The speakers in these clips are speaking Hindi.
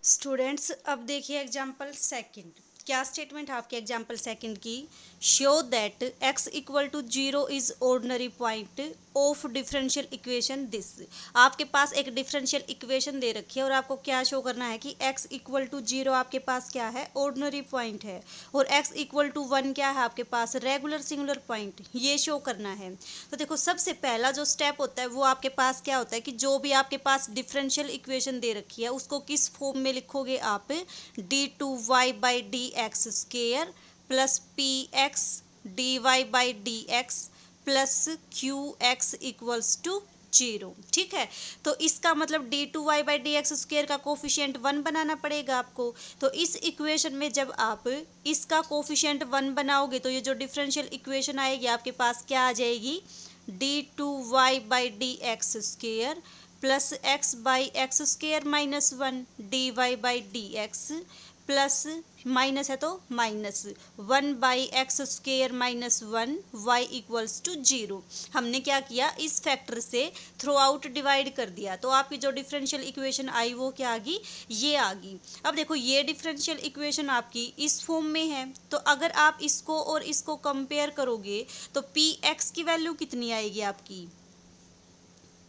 स्टूडेंट्स अब देखिए एग्जाम्पल सेकंड। क्या स्टेटमेंट है आपके एग्जाम्पल सेकंड की? Show that x equal to zero is ordinary point of differential equation this. आपके पास एक डिफरेंशियल इक्वेशन दे रखी है और आपको क्या शो करना है कि x इक्वल टू जीरो आपके पास क्या है, ऑर्डिनरी पॉइंट है, और x इक्वल टू वन क्या है आपके पास, रेगुलर सिंगुलर पॉइंट। ये शो करना है। तो देखो सबसे पहला जो स्टेप होता है वो आपके पास क्या होता है कि जो भी आपके पास डिफरेंशियल इक्वेशन दे रखी है उसको किस फॉर्म में लिखोगे आप, d2y/dx² plus p x d y by d x plus q x equals to zero. ठीक है, तो इसका मतलब d2y/dx² का कोफिशिएंट 1 बनाना पड़ेगा आपको। तो इस इक्वेशन में जब आप इसका कोफिशिएंट 1 बनाओगे तो ये जो डिफरेंशियल इक्वेशन आएगी आपके पास क्या आ जाएगी, d2y/dx² plus x/x² - 1 dy/dx plus minus है तो minus 1/x² - 1 y equals to zero. हमने क्या किया, इस फैक्टर से थ्रू आउट डिवाइड कर दिया तो आपकी जो डिफरेंशियल इक्वेशन आई वो क्या आ गई, ये आ गई। अब देखो ये डिफरेंशियल इक्वेशन आपकी इस फॉर्म में है, तो अगर आप इसको और इसको कंपेयर करोगे तो पी एक्स की वैल्यू कितनी आएगी आपकी,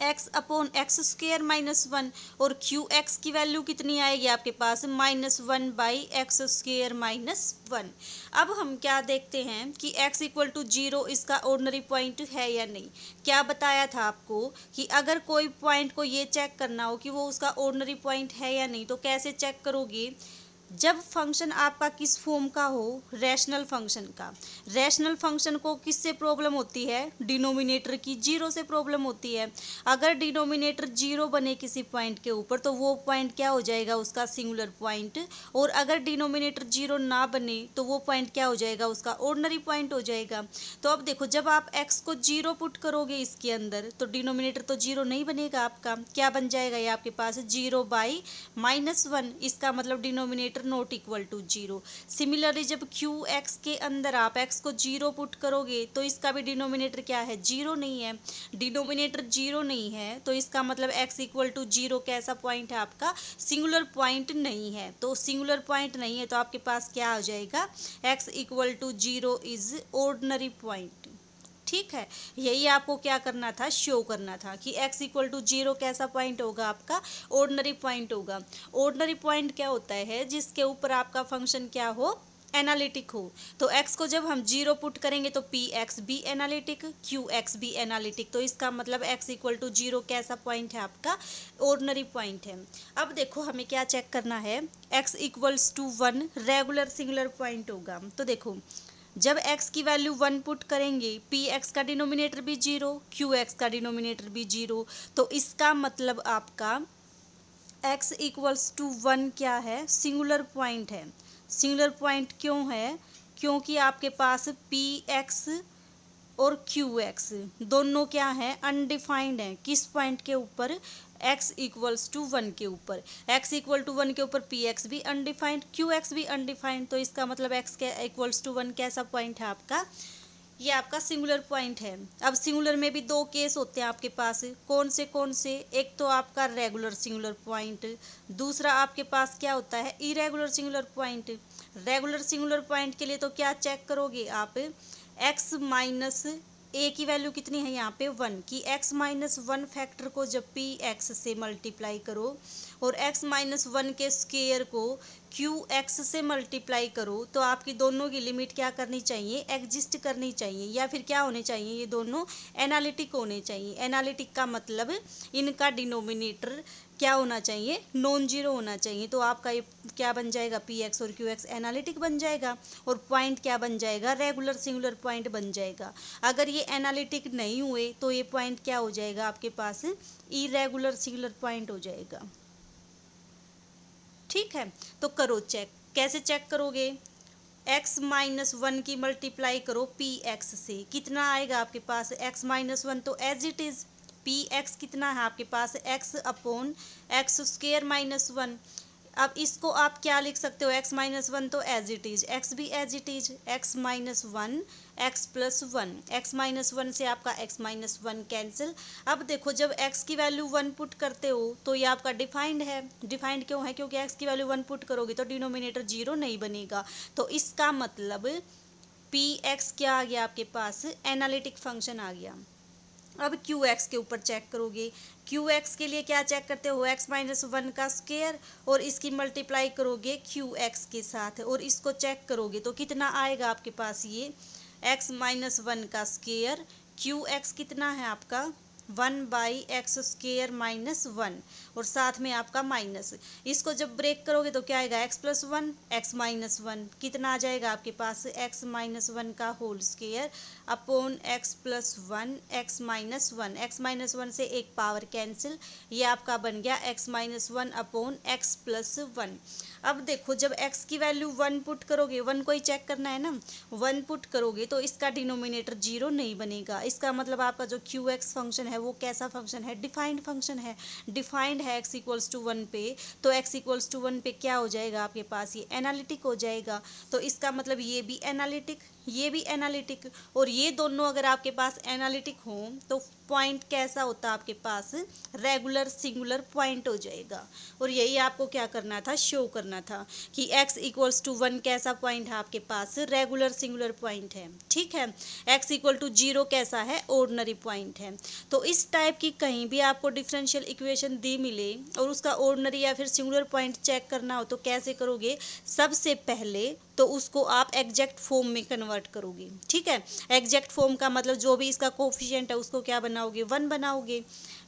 x/x² - 1, और क्यू एक्स की वैल्यू कितनी आएगी आपके पास, -1/x² - 1। अब हम क्या देखते हैं कि x इक्वल टू जीरो इसका ऑर्डिनरी पॉइंट है या नहीं। क्या बताया था आपको कि अगर कोई पॉइंट को ये चेक करना हो कि वो उसका ऑर्डिनरी पॉइंट है या नहीं, तो कैसे चेक करोगे, जब फंक्शन आपका किस फॉर्म का हो, रैशनल फंक्शन का। रैशनल फंक्शन को किससे प्रॉब्लम होती है, डिनोमिनेटर की जीरो से प्रॉब्लम होती है। अगर डिनोमिनेटर जीरो बने किसी पॉइंट के ऊपर तो वो पॉइंट क्या हो जाएगा, उसका सिंगुलर पॉइंट। और अगर डिनोमिनेटर जीरो ना बने तो वो पॉइंट क्या हो जाएगा, उसका ऑर्डिनरी पॉइंट हो जाएगा। तो अब देखो जब आप x को जीरो पुट करोगे इसके अंदर तो डिनोमिनेटर तो जीरो नहीं बनेगा आपका, क्या बन जाएगा ये आपके पास 0/-1। इसका मतलब denominator not equal to zero. Similarly जब क्यू एक्स के अंदर आप x को जीरो पुट करोगे तो इसका भी डिनोमिनेटर क्या है, जीरो नहीं है। डिनोमिनेटर जीरो नहीं है तो इसका मतलब x इक्वल टू जीरो कैसा पॉइंट है आपका, सिंगुलर पॉइंट नहीं है। तो सिंगुलर पॉइंट नहीं है तो आपके पास क्या आ जाएगा, x equal to zero is ordinary point. ठीक है, यही आपको क्या करना था, शो करना था कि x इक्वल टू जीरो कैसा पॉइंट होगा आपका, ऑर्डिनरी पॉइंट होगा। ऑर्डिनरी पॉइंट क्या होता है, जिसके ऊपर आपका फंक्शन क्या हो, एनालिटिक हो। तो x को जब हम जीरो पुट करेंगे तो पी एक्स भी एनालिटिक, क्यू एक्स भी एनालिटिक। तो इसका मतलब x इक्वल टू जीरो कैसा पॉइंट है आपका, ऑर्डिनरी पॉइंट है। अब देखो हमें क्या चेक करना है, x equals to 1 regular singular point होगा। तो देखो जब x की वैल्यू 1 पुट करेंगे, पी एक्स का डिनोमिनेटर भी जीरो, क्यू एक्स का डिनोमिनेटर भी जीरो, तो इसका मतलब आपका x इक्वल्स टू 1 क्या है, सिंगुलर पॉइंट है। सिंगुलर पॉइंट क्यों है, क्योंकि आपके पास पी एक्स और क्यू एक्स दोनों क्या है, अनडिफाइंड है। किस पॉइंट के ऊपर, x इक्वल्स टू 1 के ऊपर। x इक्वल टू 1 के ऊपर पी एक्स भी अनडिफाइंड, क्यू एक्स भी अनडिफाइंड। तो इसका मतलब x के इक्वल्स टू 1 कैसा पॉइंट है आपका, ये आपका सिंगुलर पॉइंट है। अब सिंगुलर में भी दो केस होते हैं आपके पास, कौन से, एक तो आपका रेगुलर सिंगुलर पॉइंट, दूसरा आपके पास क्या होता है, irregular singular point. Regular singular point के लिए तो क्या चेक करोगे आप, x माइनस ए की वैल्यू कितनी है यहाँ पे 1 की, x-1 फैक्टर को जब पी एक्स से मल्टीप्लाई करो और x-1 के स्क्वायर को क्यू एक्स से मल्टीप्लाई करो तो आपकी दोनों की लिमिट क्या करनी चाहिए, एग्जिस्ट करनी चाहिए, या फिर क्या होने चाहिए, ये दोनों एनालिटिक होने चाहिए। एनालिटिक का मतलब इनका डिनोमिनेटर क्या होना चाहिए, नॉन जीरो होना चाहिए। तो आपका ये क्या बन जाएगा, पी एक्स और क्यू एक्स एनालिटिक बन जाएगा और पॉइंट क्या बन जाएगा, रेगुलर सिंगुलर पॉइंट बन जाएगा। अगर ये एनालिटिक नहीं हुए तो ये पॉइंट क्या हो जाएगा आपके पास, इरेगुलर सिंगुलर पॉइंट हो जाएगा। ठीक है, तो करो चेक, कैसे चेक करोगे, x-1 की मल्टीप्लाई करो पी एक्स से, कितना आएगा आपके पास, x-1 तो as it is, p x कितना है आपके पास, x/x² - 1। अब इसको आप क्या लिख सकते हो, x माइनस वन तो एज इट इज, x भी as it is, x minus one x plus one, x minus one से आपका x माइनस वन कैंसिल। अब देखो जब x की वैल्यू वन पुट करते हो तो ये आपका डिफाइंड है। डिफाइंड क्यों है, क्योंकि x की वैल्यू वन पुट करोगे तो डिनोमिनेटर जीरो नहीं बनेगा। तो इसका मतलब पी एक्स क्या आ गया आपके पास, एनालिटिक फंक्शन आ गया। अब क्यू एक्स के ऊपर चेक करोगे, क्यू एक्स के लिए क्या चेक करते हो, एक्स माइनस वन का स्क्वायर और इसकी मल्टीप्लाई करोगे क्यू एक्स के साथ और इसको चेक करोगे तो कितना आएगा आपके पास, ये एक्स माइनस वन का स्क्वायर, क्यू एक्स कितना है आपका one by x square minus one और साथ में आपका माइनस। इसको जब ब्रेक करोगे तो क्या आएगा, x plus one x minus one, कितना आ जाएगा आपके पास, एक्स माइनस वन का whole square upon x plus one x minus one. X minus one से एक पावर कैंसिल, ये आपका बन गया x minus one upon x plus one. अब देखो जब x की वैल्यू वन पुट करोगे, वन को ही चेक करना है ना, वन पुट करोगे तो इसका डिनोमिनेटर जीरो नहीं बनेगा। इसका मतलब आपका जो क्यू एक्स फंक्शन है वो कैसा फंक्शन है, डिफाइंड फंक्शन है। डिफाइंड है x इक्वल्स टू वन पे, तो x इक्वल्स टू वन पे क्या हो जाएगा आपके पास, ये एनालिटिक हो जाएगा। तो इसका मतलब ये भी एनालिटिक, ये भी एनालिटिक, और ये दोनों अगर आपके पास एनालिटिक हों तो पॉइंट कैसा होता है आपके पास, रेगुलर सिंगुलर पॉइंट हो जाएगा। और यही आपको क्या करना था, शो करना था कि x इक्वल्स टू वन कैसा पॉइंट है आपके पास, रेगुलर सिंगुलर पॉइंट है। ठीक है, x इक्वल टू जीरो कैसा है, ऑर्डिनरी पॉइंट है। तो इस टाइप की कहीं भी आपको डिफरेंशियल इक्वेशन दी मिले और उसका ऑर्डिनरी या फिर सिंगुलर पॉइंट चेक करना हो तो कैसे करोगे, सबसे पहले तो उसको आप एग्जैक्ट फॉर्म में कन्वर्ट करोगे। ठीक है, एग्जैक्ट फॉर्म का मतलब जो भी इसका कोफिशिएंट है उसको क्या बनाओगे, वन बनाओगे।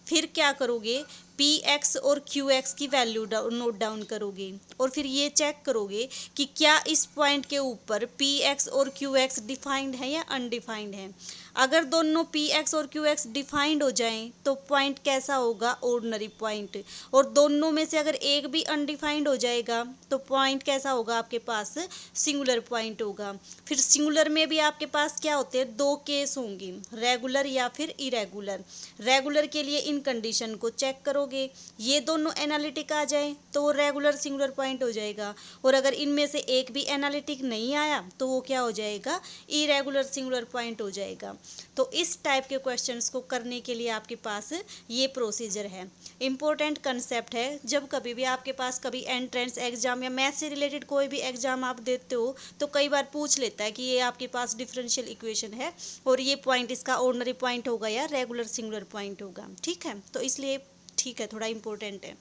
फिर क्या करोगे, पी एक्स और क्यू एक्स की वैल्यू नोट डाउन करोगे और फिर ये चेक करोगे कि क्या इस पॉइंट के ऊपर पी एक्स और क्यू एक्स डिफाइंड है या अनडिफाइंड है। अगर दोनों पी एक्स और क्यू एक्स डिफाइंड हो जाएं तो पॉइंट कैसा होगा, ऑर्डिनरी पॉइंट। और दोनों में से अगर एक भी अनडिफाइंड हो जाएगा तो पॉइंट कैसा होगा आपके पास, सिंगुलर पॉइंट होगा। फिर सिंगुलर में भी आपके पास क्या होते हैं, दो केस होंगे, रेगुलर या फिर इरेगुलर। रेगुलर के लिए इन कंडीशन को चेक करोगे, ये दोनों एनालिटिक आ जाए तो वो रेगुलर सिंगुलर पॉइंट हो जाएगा। और अगर इनमें से एक भी एनालिटिक नहीं आया तो वो क्या हो जाएगा, इरेगुलर सिंगुलर पॉइंट हो जाएगा। तो इस टाइप के क्वेश्चंस को करने के लिए आपके पास ये प्रोसीजर है। इंपॉर्टेंट कंसेप्ट है, जब कभी भी आपके पास कभी एंट्रेंस एग्जाम या मैथ से रिलेटेड कोई भी एग्जाम आप देते हो तो कई बार पूछ लेता है कि ये आपके पास डिफरेंशियल इक्वेशन है और ये पॉइंट इसका ऑर्डिनरी पॉइंट होगा या रेगुलर सिंगुलर पॉइंट होगा। ठीक है, तो इसलिए ठीक है, थोड़ा इंपॉर्टेंट है।